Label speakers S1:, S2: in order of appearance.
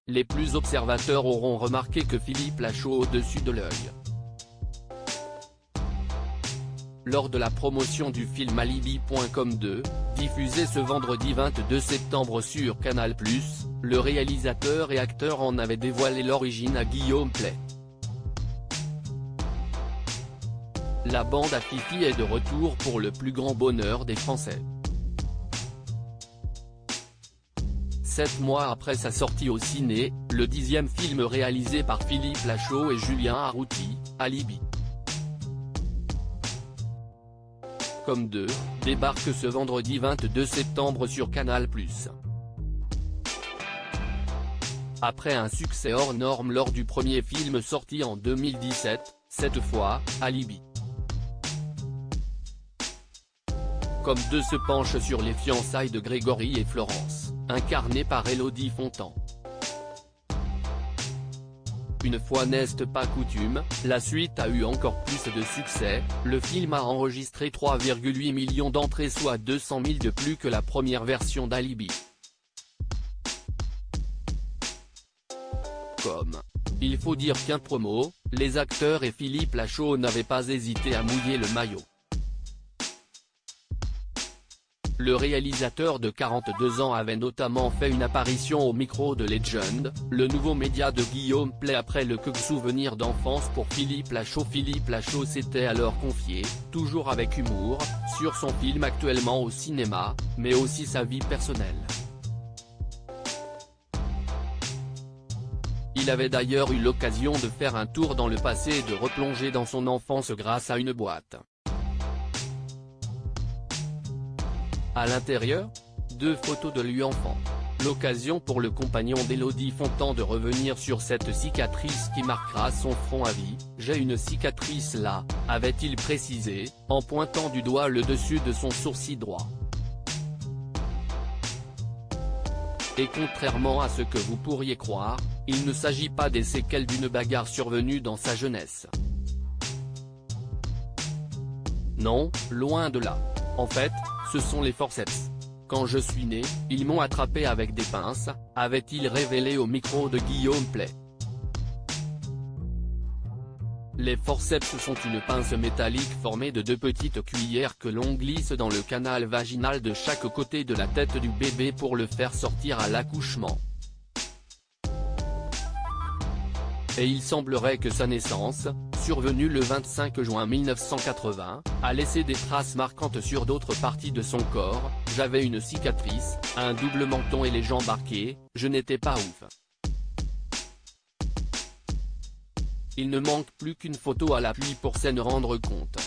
S1: les plus observateurs auront remarqué que Philippe Lachaud au-dessus de l'œil. Lors de la promotion du film Alibi.com 2, diffusé ce vendredi 22 septembre sur Canal+, le réalisateur et acteur en avait dévoilé l'origine à Guillaume Pley. La bande à Fifi est de retour pour le plus grand bonheur des Français. 7 mois après sa sortie au ciné, le 10e film réalisé par Philippe Lachaud et Julien Arrouti, Alibi. Comme 2, débarque ce vendredi 22 septembre sur Canal+. Après un succès hors norme lors du premier film sorti en 2017, cette fois, Alibi. Comme 2 se penche sur les fiançailles de Grégory et Florence, incarnées par Élodie Fontan. Une fois n'est pas coutume, la suite a eu encore plus de succès, le film a enregistré 3,8 millions d'entrées soit 200 000 de plus que la première version d'Alibi. Il faut dire qu'un promo, les acteurs et Philippe Lachaud n'avaient pas hésité à mouiller le maillot. Le réalisateur de 42 ans avait notamment fait une apparition au micro de Legend, le nouveau média de Guillaume Pley après le souvenir d'enfance pour Philippe Lachaud. Philippe Lachaud s'était alors confié, toujours avec humour, sur son film actuellement au cinéma, mais aussi sa vie personnelle. Il avait d'ailleurs eu l'occasion de faire un tour dans le passé et de replonger dans son enfance grâce à une boîte. À l'intérieur, 2 photos de lui enfant. L'occasion pour le compagnon d'Élodie Fontan de revenir sur cette cicatrice qui marquera son front à vie. « J'ai une cicatrice là », avait-il précisé, en pointant du doigt le dessus de son sourcil droit. Et contrairement à ce que vous pourriez croire, il ne s'agit pas des séquelles d'une bagarre survenue dans sa jeunesse. Non, loin de là. En fait, ce sont les forceps. Quand je suis né, ils m'ont attrapé avec des pinces, avait-il révélé au micro de Guillaume Pley. Les forceps sont une pince métallique formée de 2 petites cuillères que l'on glisse dans le canal vaginal de chaque côté de la tête du bébé pour le faire sortir à l'accouchement. Et il semblerait que sa naissance, survenue le 25 juin 1980, a laissé des traces marquantes sur d'autres parties de son corps. J'avais une cicatrice, un double menton et les jambes arquées, je n'étais pas ouf. Il ne manque plus qu'une photo à l'appui pour s'en rendre compte.